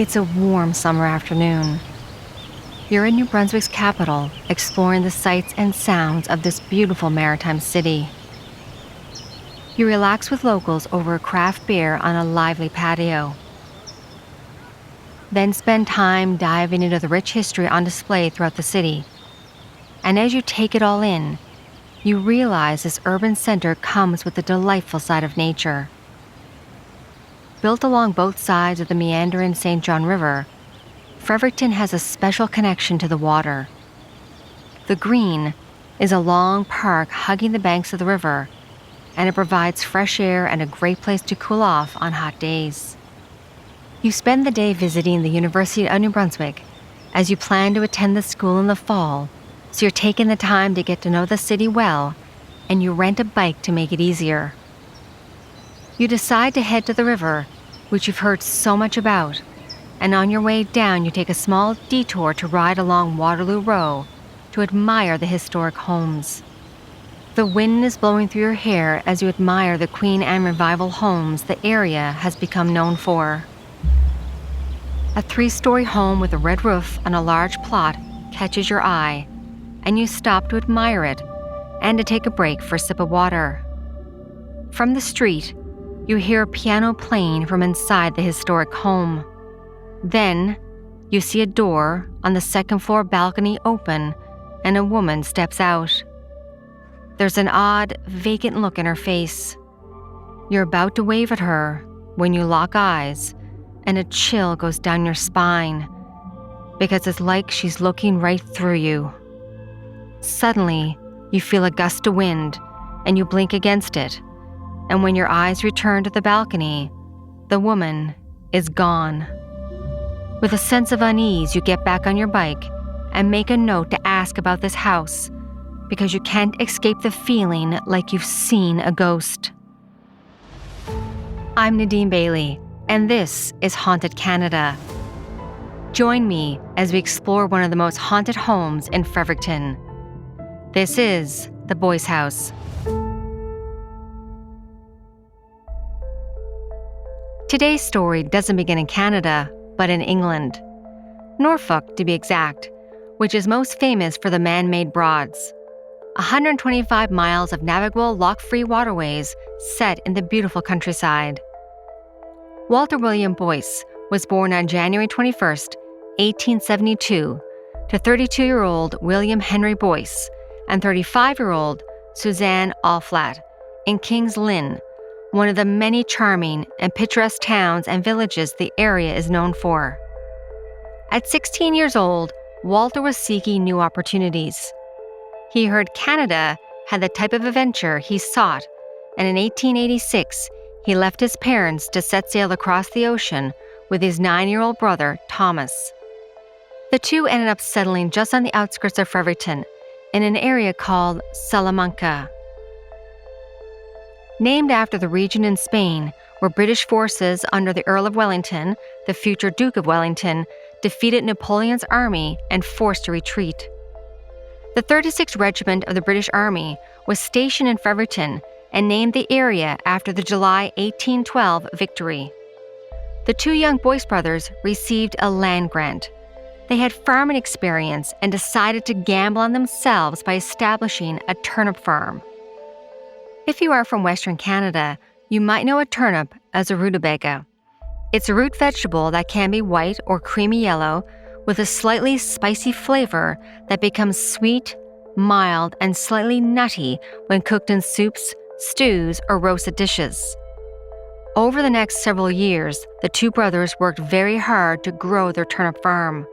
It's a warm summer afternoon. You're in New Brunswick's capital, exploring the sights and sounds of this beautiful maritime city. You relax with locals over a craft beer on a lively patio. Then spend time diving into the rich history on display throughout the city. And as you take it all in, you realize this urban center comes with a delightful side of nature. Built along both sides of the meandering St. John River, Fredericton has a special connection to the water. The Green is a long park hugging the banks of the river, and it provides fresh air and a great place to cool off on hot days. You spend the day visiting the University of New Brunswick as you plan to attend the school in the fall, so you're taking the time to get to know the city well, and you rent a bike to make it easier. You decide to head to the river, which you've heard so much about, and on your way down you take a small detour to ride along Waterloo Row to admire the historic homes. The wind is blowing through your hair as you admire the Queen Anne Revival homes the area has become known for. A 3-story home with a red roof on a large plot catches your eye, and you stop to admire it and to take a break for a sip of water. From the street, you hear a piano playing from inside the historic home. Then, you see a door on the second-floor balcony open, and a woman steps out. There's an odd, vacant look in her face. You're about to wave at her when you lock eyes, and a chill goes down your spine, because it's like she's looking right through you. Suddenly, you feel a gust of wind, and you blink against it, and when your eyes return to the balcony, the woman is gone. With a sense of unease, you get back on your bike and make a note to ask about this house, because you can't escape the feeling like you've seen a ghost. I'm Nadine Bailey, and this is Haunted Canada. Join me as we explore one of the most haunted homes in Fredericton. This is the Boyce House. Today's story doesn't begin in Canada, but in England. Norfolk, to be exact, which is most famous for the man-made Broads. 125 miles of navigable, lock-free waterways set in the beautiful countryside. Walter William Boyce was born on January 21st, 1872, to 32-year-old William Henry Boyce and 35-year-old Suzanne Allflat in King's Lynn, one of the many charming and picturesque towns and villages the area is known for. At 16 years old, Walter was seeking new opportunities. He heard Canada had the type of adventure he sought, and in 1886, he left his parents to set sail across the ocean with his 9-year-old brother, Thomas. The two ended up settling just on the outskirts of Fredericton, in an area called Salamanca. Named after the region in Spain where British forces under the Earl of Wellington, the future Duke of Wellington, defeated Napoleon's army and forced a retreat. The 36th Regiment of the British Army was stationed in Fredericton and named the area after the July 1812 victory. The two young Boyce brothers received a land grant. They had farming experience and decided to gamble on themselves by establishing a turnip farm. If you are from Western Canada, you might know a turnip as a rutabaga. It's a root vegetable that can be white or creamy yellow with a slightly spicy flavor that becomes sweet, mild, and slightly nutty when cooked in soups, stews, or roasted dishes. Over the next several years, the two brothers worked very hard to grow their turnip farm.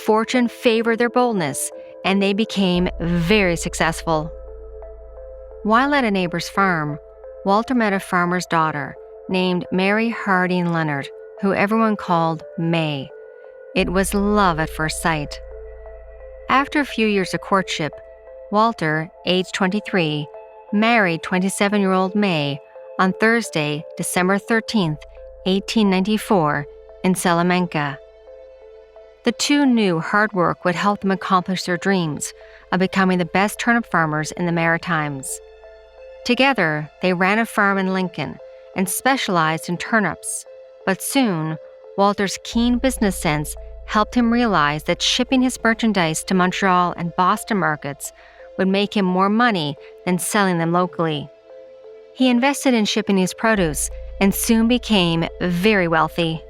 Fortune favored their boldness, and they became very successful. While at a neighbor's farm, Walter met a farmer's daughter named Mary Harding Leonard, who everyone called Mae. It was love at first sight. After a few years of courtship, Walter, aged 23, married 27-year-old Mae on Thursday, December 13, 1894, in Salamanca. The two knew hard work would help them accomplish their dreams of becoming the best turnip farmers in the Maritimes. Together, they ran a farm in Lincoln and specialized in turnips, but soon, Walter's keen business sense helped him realize that shipping his merchandise to Montreal and Boston markets would make him more money than selling them locally. He invested in shipping his produce and soon became very wealthy.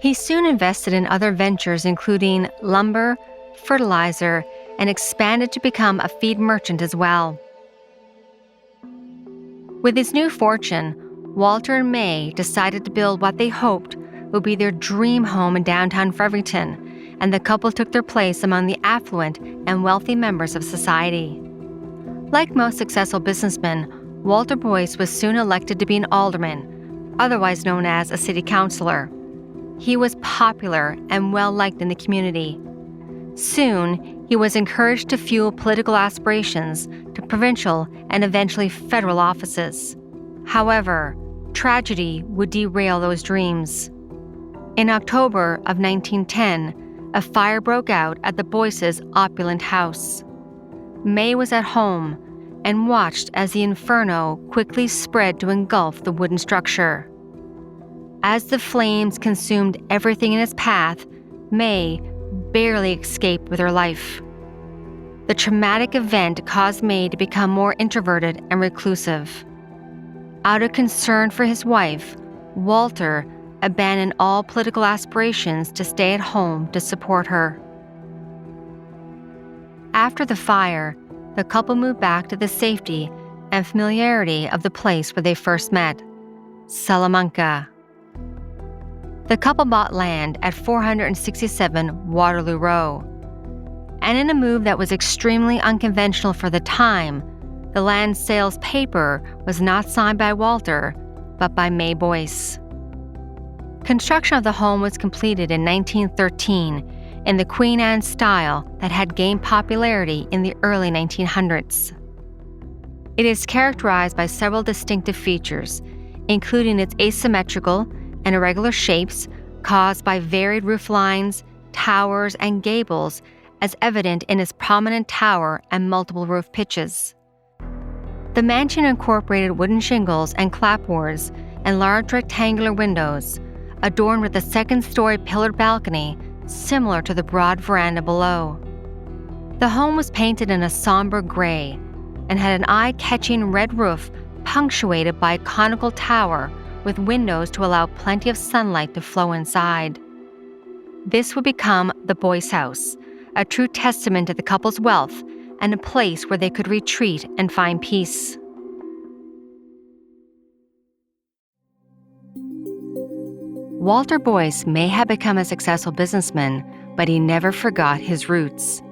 He soon invested in other ventures including lumber, fertilizer, and expanded to become a feed merchant as well. With his new fortune, Walter and Mae decided to build what they hoped would be their dream home in downtown Fredericton, and the couple took their place among the affluent and wealthy members of society. Like most successful businessmen, Walter Boyce was soon elected to be an alderman, otherwise known as a city councillor. He was popular and well-liked in the community. Soon, he was encouraged to fuel political aspirations to provincial and eventually federal offices. However, tragedy would derail those dreams. In October of 1910, a fire broke out at the Boyces' opulent house. Mae was at home and watched as the inferno quickly spread to engulf the wooden structure. As the flames consumed everything in its path, Mae barely escaped with her life. The traumatic event caused Mae to become more introverted and reclusive. Out of concern for his wife, Walter abandoned all political aspirations to stay at home to support her. After the fire, the couple moved back to the safety and familiarity of the place where they first met, Salamanca. The couple bought land at 467 Waterloo Row. And in a move that was extremely unconventional for the time, the land sales paper was not signed by Walter, but by Mae Boyce. Construction of the home was completed in 1913 in the Queen Anne style that had gained popularity in the early 1900s. It is characterized by several distinctive features, including its asymmetrical and irregular shapes caused by varied roof lines, towers, and gables, as evident in its prominent tower and multiple roof pitches. The mansion incorporated wooden shingles and clapboards and large rectangular windows, adorned with a second-story pillared balcony similar to the broad veranda below. The home was painted in a somber gray and had an eye-catching red roof punctuated by a conical tower with windows to allow plenty of sunlight to flow inside. This would become the Boyce House, a true testament to the couple's wealth and a place where they could retreat and find peace. Walter Boyce may have become a successful businessman, but he never forgot his roots.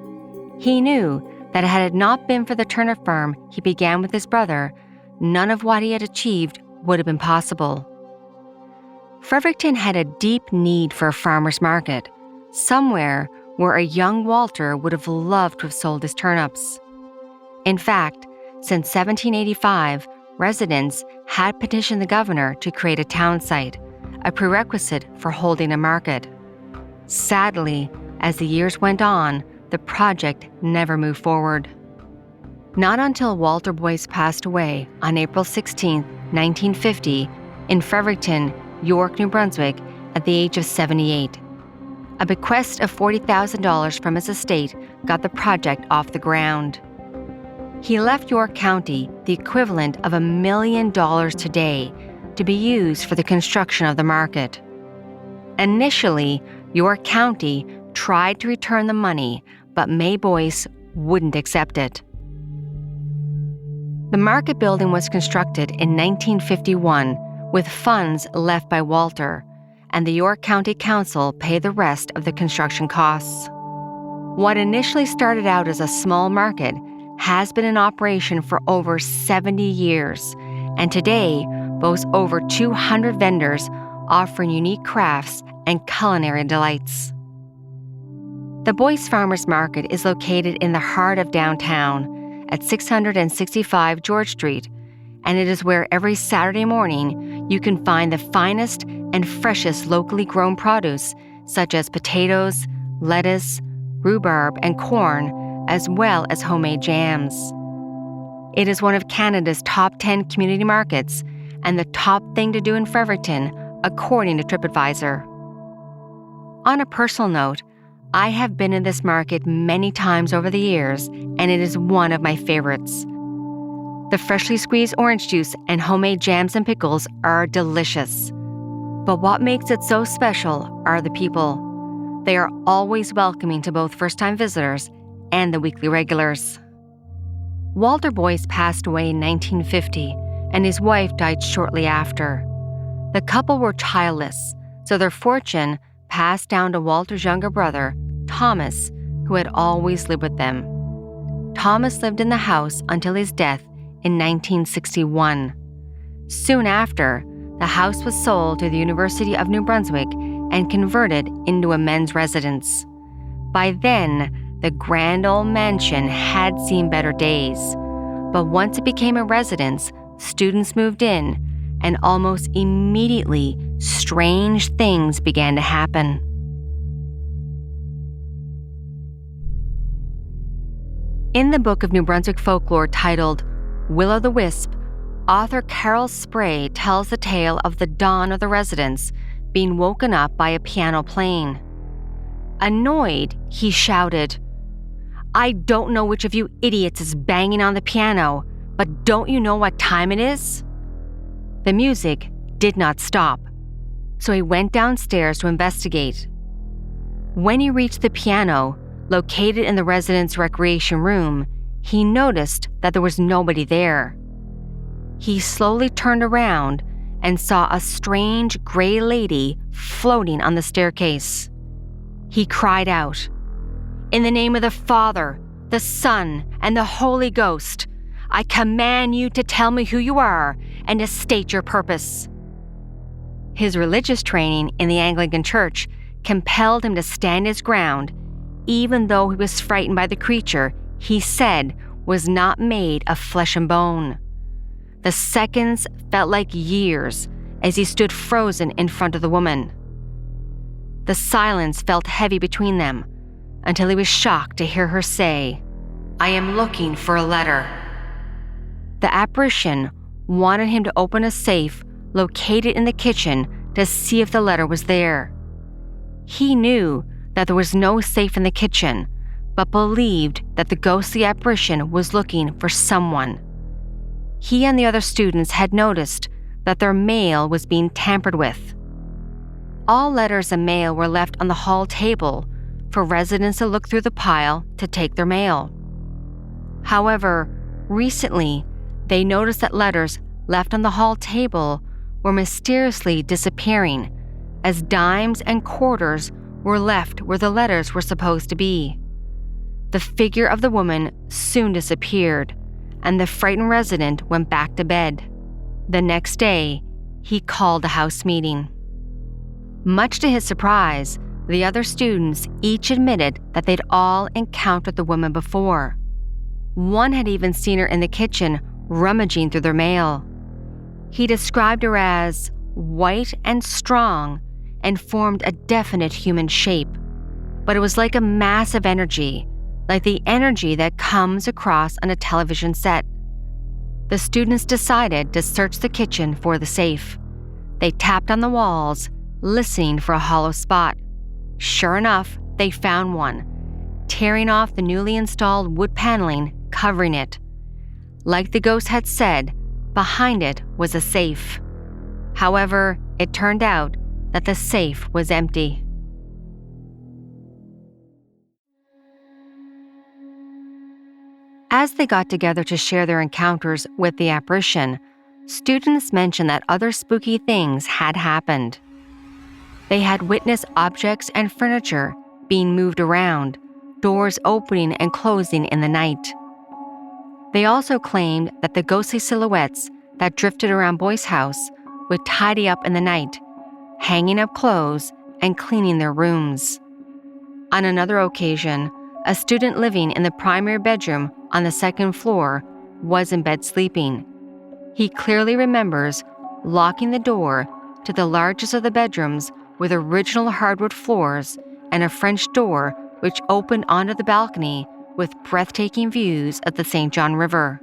He knew that had it not been for the Turner firm he began with his brother, none of what he had achieved would have been possible. Fredericton had a deep need for a farmer's market, somewhere where a young Walter would have loved to have sold his turnips. In fact, since 1785, residents had petitioned the governor to create a town site, a prerequisite for holding a market. Sadly, as the years went on, the project never moved forward. Not until Walter Boyce passed away on April 16, 1950, in Fredericton, York, New Brunswick, at the age of 78. A bequest of $40,000 from his estate got the project off the ground. He left York County the equivalent of $1 million today to be used for the construction of the market. Initially, York County tried to return the money, but Mae Boyce wouldn't accept it. The market building was constructed in 1951 with funds left by Walter, and the York County Council paid the rest of the construction costs. What initially started out as a small market has been in operation for over 70 years, and today boasts over 200 vendors offering unique crafts and culinary delights. The Boyce Farmers Market is located in the heart of downtown at 665 George Street, and it is where every Saturday morning you can find the finest and freshest locally grown produce such as potatoes, lettuce, rhubarb, and corn, as well as homemade jams. It is one of Canada's top 10 community markets and the top thing to do in Fredericton, according to TripAdvisor. On a personal note, I have been in this market many times over the years, and it is one of my favorites. The freshly squeezed orange juice and homemade jams and pickles are delicious. But what makes it so special are the people. They are always welcoming to both first-time visitors and the weekly regulars. Walter Boyce passed away in 1950, and his wife died shortly after. The couple were childless, so their fortune passed down to Walter's younger brother, Thomas, who had always lived with them. Thomas lived in the house until his death in 1961. Soon after, the house was sold to the University of New Brunswick and converted into a men's residence. By then, the grand old mansion had seen better days, but once it became a residence, students moved in, and almost immediately, strange things began to happen. In the book of New Brunswick folklore titled Will-o'-the-Wisp, author Carol Spray tells the tale of the dawn of the residence being woken up by a piano playing. Annoyed, he shouted, "I don't know which of you idiots is banging on the piano, but don't you know what time it is?" The music did not stop, so he went downstairs to investigate. When he reached the piano, located in the residence recreation room, he noticed that there was nobody there. He slowly turned around and saw a strange gray lady floating on the staircase. He cried out, "In the name of the Father, the Son, and the Holy Ghost, I command you to tell me who you are and to state your purpose." His religious training in the Anglican Church compelled him to stand his ground, even though he was frightened by the creature he said was not made of flesh and bone. The seconds felt like years as he stood frozen in front of the woman. The silence felt heavy between them until he was shocked to hear her say, "I am looking for a letter." The apparition wanted him to open a safe located in the kitchen to see if the letter was there. He knew that there was no safe in the kitchen, but believed that the ghostly apparition was looking for someone. He and the other students had noticed that their mail was being tampered with. All letters and mail were left on the hall table for residents to look through the pile to take their mail. However, recently, they noticed that letters left on the hall table were mysteriously disappearing, as dimes and quarters were left where the letters were supposed to be. The figure of the woman soon disappeared, and the frightened resident went back to bed. The next day, he called a house meeting. Much to his surprise, the other students each admitted that they'd all encountered the woman before. One had even seen her in the kitchen rummaging through their mail. He described her as white and strong and formed a definite human shape, but it was like a mass of energy, like the energy that comes across on a television set. The students decided to search the kitchen for the safe. They tapped on the walls, listening for a hollow spot. Sure enough, they found one, tearing off the newly installed wood paneling covering it. Like the ghost had said, behind it was a safe. However, it turned out that the safe was empty. As they got together to share their encounters with the apparition, students mentioned that other spooky things had happened. They had witnessed objects and furniture being moved around, doors opening and closing in the night. They also claimed that the ghostly silhouettes that drifted around Boyce House would tidy up in the night, hanging up clothes and cleaning their rooms. On another occasion, a student living in the primary bedroom on the second floor was in bed sleeping. He clearly remembers locking the door to the largest of the bedrooms with original hardwood floors and a French door which opened onto the balcony with breathtaking views of the St. John River.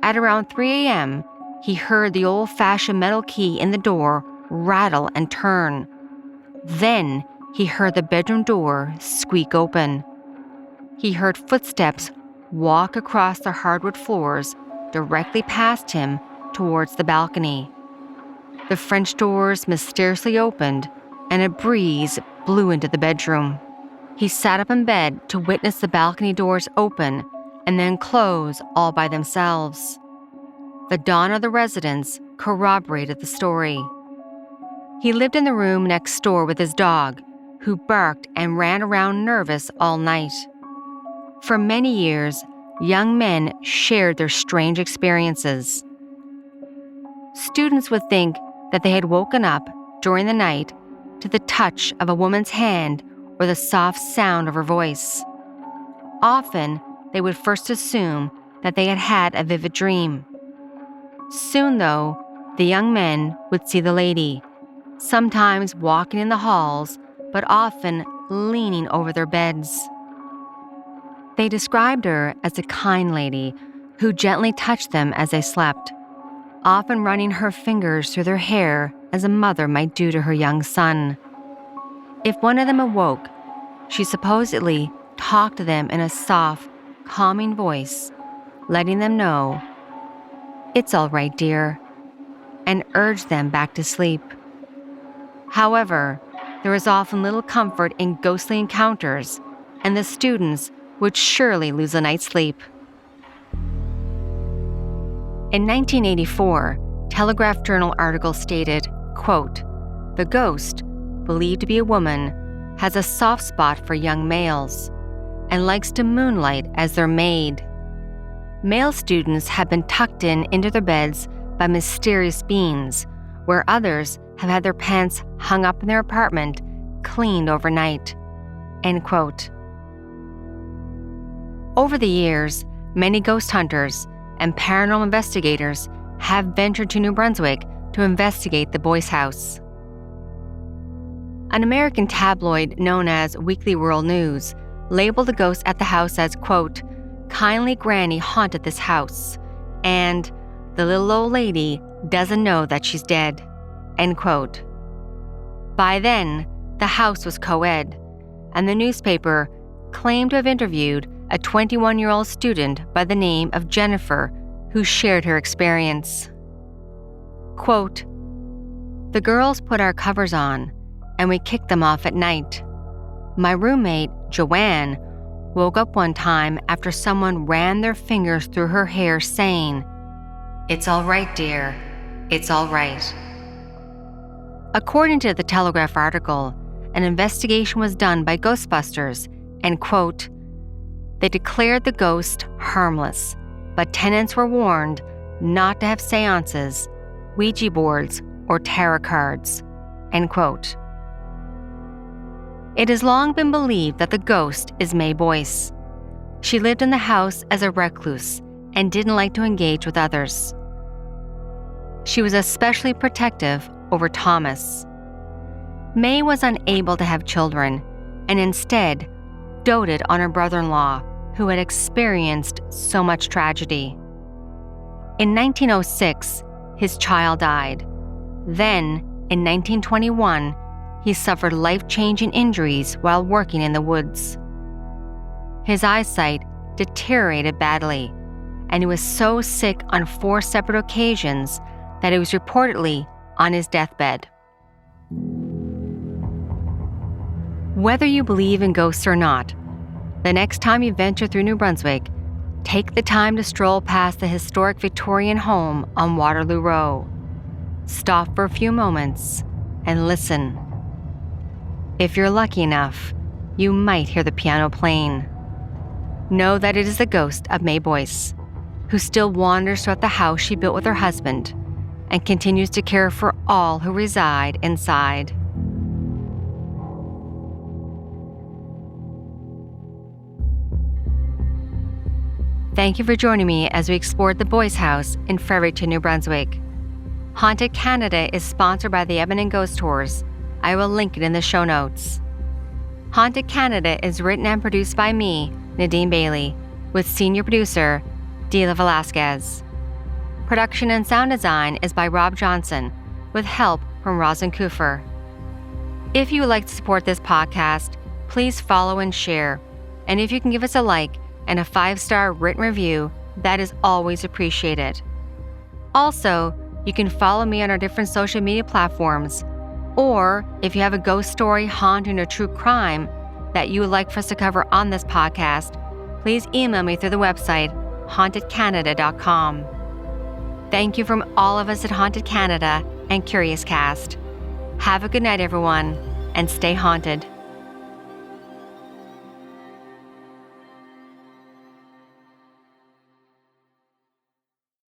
At around 3 a.m., he heard the old-fashioned metal key in the door rattle and turn. Then he heard the bedroom door squeak open. He heard footsteps walk across the hardwood floors directly past him towards the balcony. The French doors mysteriously opened, and a breeze blew into the bedroom. He sat up in bed to witness the balcony doors open and then close all by themselves. The dawn of the residence corroborated the story. He lived in the room next door with his dog, who barked and ran around nervous all night. For many years, young men shared their strange experiences. Students would think that they had woken up during the night to the touch of a woman's hand or the soft sound of her voice. Often, they would first assume that they had had a vivid dream. Soon, though, the young men would see the lady, sometimes walking in the halls, but often leaning over their beds. They described her as a kind lady who gently touched them as they slept, often running her fingers through their hair as a mother might do to her young son. If one of them awoke, she supposedly talked to them in a soft, calming voice, letting them know, "It's all right, dear," and urged them back to sleep. However, there was often little comfort in ghostly encounters, and the students would surely lose a night's sleep. In 1984, Telegraph Journal article stated, quote, "The ghost, believed to be a woman, has a soft spot for young males and likes to moonlight as their maid. Male students have been tucked into their beds by mysterious beings, where others have had their pants hung up in their apartment, cleaned overnight." End quote. Over the years, many ghost hunters and paranormal investigators have ventured to New Brunswick to investigate the Boyce House. An American tabloid known as Weekly World News labeled the ghost at the house as, quote, "Kindly Granny haunted this house," and "The little old lady doesn't know that she's dead," end quote. By then, the house was co-ed, and the newspaper claimed to have interviewed a 21-year-old student by the name of Jennifer who shared her experience. Quote, "The girls put our covers on, and we kicked them off at night. My roommate, Joanne, woke up one time after someone ran their fingers through her hair saying, 'It's all right, dear. It's all right.'" According to the Telegraph article, an investigation was done by Ghostbusters, and quote, "They declared the ghost harmless, but tenants were warned not to have seances, Ouija boards, or tarot cards," end quote. It has long been believed that the ghost is Mae Boyce. She lived in the house as a recluse and didn't like to engage with others. She was especially protective over Thomas. Mae was unable to have children and instead doted on her brother-in-law, who had experienced so much tragedy. In 1906, his child died. Then, in 1921, he suffered life-changing injuries while working in the woods. His eyesight deteriorated badly, and he was so sick on 4 separate occasions that he was reportedly on his deathbed. Whether you believe in ghosts or not, the next time you venture through New Brunswick, take the time to stroll past the historic Victorian home on Waterloo Row. Stop for a few moments and listen. If you're lucky enough, you might hear the piano playing. Know that it is the ghost of Mae Boyce, who still wanders throughout the house she built with her husband and continues to care for all who reside inside. Thank you for joining me as we explored the Boyce House in Fredericton, New Brunswick. Haunted Canada is sponsored by the Edmonton Ghost Tours. I will link it in the show notes. Haunted Canada is written and produced by me, Nadine Bailey, with senior producer, Dila Velasquez. Production and sound design is by Rob Johnson, with help from Rosin Kufer. If you would like to support this podcast, please follow and share. And if you can give us a like and a 5-star written review, that is always appreciated. Also, you can follow me on our different social media platforms. Or if you have a ghost story, haunting, or true crime that you would like for us to cover on this podcast, please email me through the website hauntedcanada.com. Thank you from all of us at Haunted Canada and Curious Cast. Have a good night, everyone, and stay haunted.